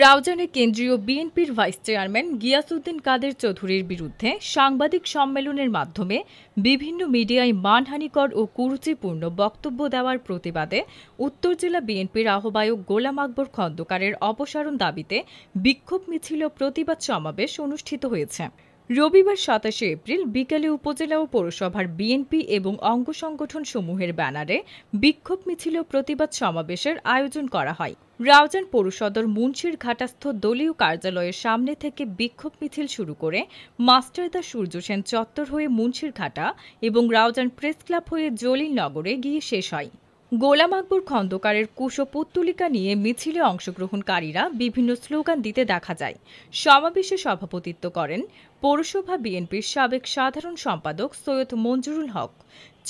রাউজানে কেন্দ্রীয় বিএনপির vice chairman Giasuddin কাদের চৌধুরীর বিরুদ্ধে সাংবাদিক সম্মেলনের মাধ্যমে বিভিন্ন মিডিয়ায় মানহানিকর ও কুরুচিপূর্ণ বক্তব্য দেওয়ার প্রতিবাদে উত্তর জেলা বিএনপির আহ্বায়ক গোলাম আকবর খন্দকারের অপসারণ দাবিতে বিক্ষোভ মিছিল ও প্রতিবাদ সমাবেশ অনুষ্ঠিত হয়েছে। রবিবার ২৭ এপ্রিল বিকেলে উপজেলা ও পৌরসভার বিএনপি এবং অঙ্গ সংগঠন সমূহের ব্যানারে বিক্ষোভ মিছিল ও প্রতিবাদ সমাবেশের আয়োজন করা হয়। রাউজান পৌরসদর মুন্সিরঘাটাস্থ দলীয় কার্যালয়ের সামনে থেকে বিক্ষোভ মিছিল শুরু করে মাস্টারদা সূর্য সেন চত্বর হয়ে মুন্সিরঘাটা এবং রাউজান প্রেস ক্লাব হয়ে জলিলনগরে গিয়ে শেষ হয়। গোলাম আকবর খন্দকারের কুশপুত্তলিকা নিয়ে মিছিলে অংশগ্রহণকারীরা বিভিন্ন স্লোগান দিতে দেখা যায়। সমাবেশে সভাপতিত্ব করেন পৌরসভা বিএনপির সাবেক সাধারণ সম্পাদক সৈয়দ মঞ্জুরুল হক।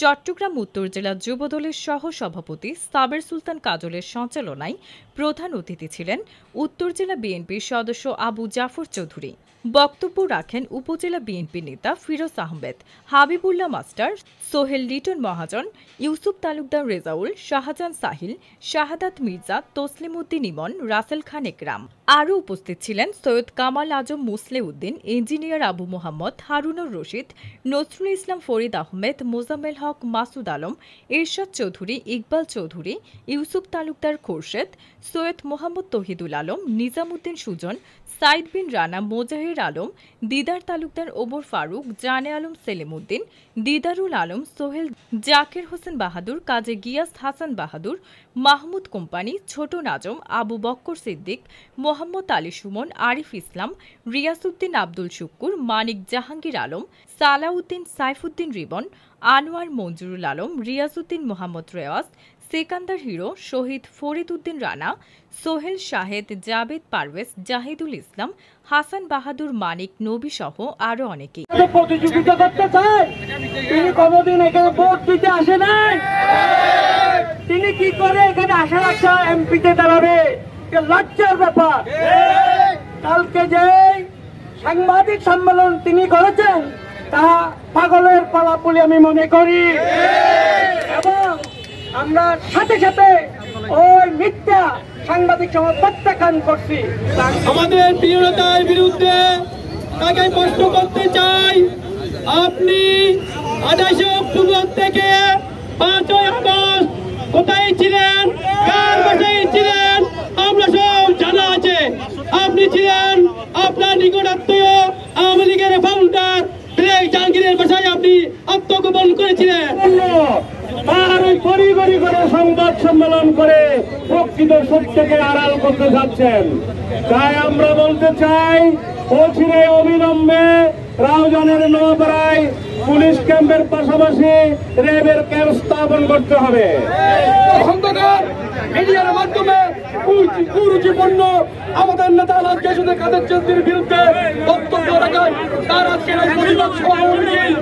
চট্টগ্রাম উত্তর জেলা যুবদলের সহ সভাপতি সাবের সুলতান কাজলের সঞ্চালনায় প্রধান অতিথি ছিলেন উত্তর জেলা বিএনপির সদস্য আবু জাফর চৌধুরী। বক্তব্য রাখেন উপজেলা বিএনপি নেতা ফিরোজ আহমেদ, হাবিবুল্লাহ মাস্টার, সোহেল লিটন মহাজন, ইউসুফ তালুকদার রেজাউল, শাহজাহান সাহিল, শাহাদাত মির্জা, তসলিম উদ্দিন ইমন, রাসেল খান একরাম। আরও উপস্থিত ছিলেন সৈয়দ কামাল আজম মুসলেউদ্দিন, ইঞ্জিনিয়ার আবু মোহাম্মদ, হারুনুর রশিদ, নজরুল ইসলাম ফরিদ আহমেদ, মোজাম্মেল হক, মাসুদ আলম, এরশাদ চৌধুরী, ইকবাল চৌধুরী, ইউসুফ তালুকদার খোরশেদ, সৈয়দ মোহাম্মদ তহিদুল আলম, নিজামুদ্দিন সুজন, সাইদ বিন রানা, মোজাহির আলম, দিদার তালুকদার, ওমর ফারুক, জানে আলম সেলিমউদ্দিন, দিদারুল আলম, সোহেল, জাকির হোসেন বাহাদুর, কাজী গিয়াস হাসান বাহাদুর, মাহমুদ কোম্পানি, ছোট নাজম, আবু বক্কর সিদ্দিক, মোহাম্মদ আলী সুমন, আরিফ ইসলাম, রিয়াসউদ্দিন আব্দুল শুক্কুর, মানিক জাহাঙ্গীর আলম, সালাউদ্দিন, সাইফুদ্দিন রিবন, আনোয়ার মঞ্জুরুল আলম, রিয়াজউদ্দিন মোহাম্মদ রেওয়াজ, সেকান্দার হিরো, শহীদ ফরিদ উদ্দিন রানা, সোহেল শাহেদ, জাবেদ পারভেজ, জাহিদুল ইসলাম, হাসান বাহাদুর, মানিক নবী সহ আরো অনেকেই প্রতিযোগিতা করতে চায়। তিনি কোনদিন এখানে ভোট দিতে আসে নাই। তিনি কি করে এখানে আশা রাখছে এমপিতে দাঁড়াবে? লজ্জার ব্যাপার। কালকে যে সাংবাদিক সম্মেলন তিনি করেছেন তা পাগলের পালা বলে আমি মনে করি, এবং আমরা সাথে সাথে ওই মিথ্যা সাংবাদিক সমাজ প্রত্যাখ্যান করছি। আমাদের প্রিয় নেতার বিরুদ্ধে তাকে প্রশ্ন করতে চাই, আপনি ২৮ অক্টোবর থেকে ৫ই আগস্ট কোথায় ছিলেন, কার বাসায় ছিলেন, আমরা সব জানা আছে। আপনি ছিলেন আপনার নিকটাত্মীয় আওয়ামী লীগের ফাউন্ডার ব্লেক জাহাঙ্গীরের বাসায় আপনি আত্মগোপন করেছিলেন। আর ওই গড়ি করে সংবাদ সম্মেলন করে প্রকৃত সত্যকে আড়াল করতে যাচ্ছেন। তাই আমরা বলতে চাই, অচিরে অবিলম্বে রাউজানের নওপাড়ায় পুলিশ ক্যাম্পের পাশাপাশি র্যাবের ক্যাম্প স্থাপন করতে হবে। খন্দকার মিডিয়ার মাধ্যমে কুরুচিপূর্ণ আমাদের নেতা গিয়াসউদ্দিন কাদের চৌধুরীর বিরুদ্ধে বক্তব্য রাখায় তার আজকের এই প্রতিবাদ সভা মিছিল।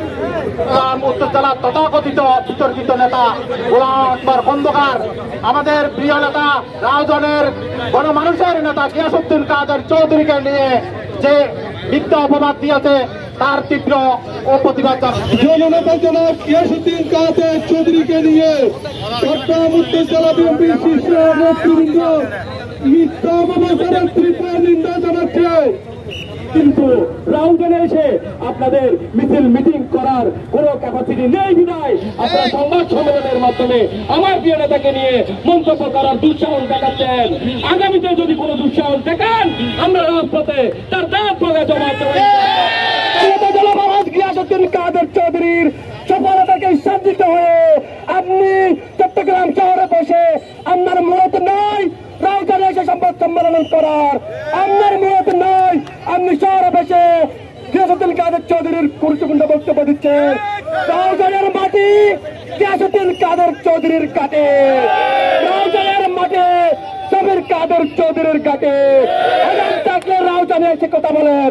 উত্তর জেলার তথাকথিত বিতর্কিত নেতা গোলাম আকবর খন্দকার, আমাদের প্রিয় নেতা রাউজানের গণমানুষের নেতা গিয়াসউদ্দিন কাদের চৌধুরীকে নিয়ে যে মিথ্যা অপবাদ দিয়েছে তার তীব্র প্রতিবাদ জননেতা জনাব গিয়াসউদ্দিন কাদের চৌধুরীকে নিয়ে চট্টগ্রাম উত্তর জেলা বিএনপির শীর্ষ নেতৃবৃন্দ মিথ্যা অপপ্রচারের তীব্র নিন্দা জানাচ্ছে। কিন্তু রাউজানে এসে আপনাদের মিটিং করার কোনো ক্যাপাসিটি নেই বিধায় আপনারা সংবাদ সম্মেলনের মাধ্যমে আমার প্রিয় নেতাকে নিয়ে মন্তব্য করার দুঃসাহস দেখাচ্ছেন। আগামীতে যদি কোনো দুঃসাহস দেখান, আমরা রাজপথে তার দাঁত ভাঙা জমা দেব। গিয়াসউদ্দিন কাদের চৌধুরীর সফলতাকে সজ্জিত হয়ে আপনি চট্টগ্রাম শহরে বসে আপনার মত নয় রাউজানে এসে সংবাদ সম্মেলন করার, আপনার মত নয় আপনি শহরে বসে গিয়াসউদ্দিন কাদের চৌধুরীর গুরুত্বপূর্ণ বক্তব্য দিচ্ছেন। রাউজানের মাটি গিয়াসউদ্দিন কাদের চৌধুরীর কাটে, রাউজানের মাটি সাবের কাদের চৌধুরীর কাটে। রাউজানে এসে কথা বলেন।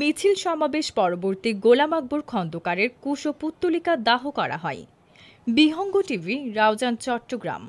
মিছিল সমাবেশ পরবর্তী গোলাম আকবর খন্দকারের কুশপুত্তলিকা দাহ করা হয়। বিহঙ্গ টিভি, রাউজান, চট্টগ্রাম।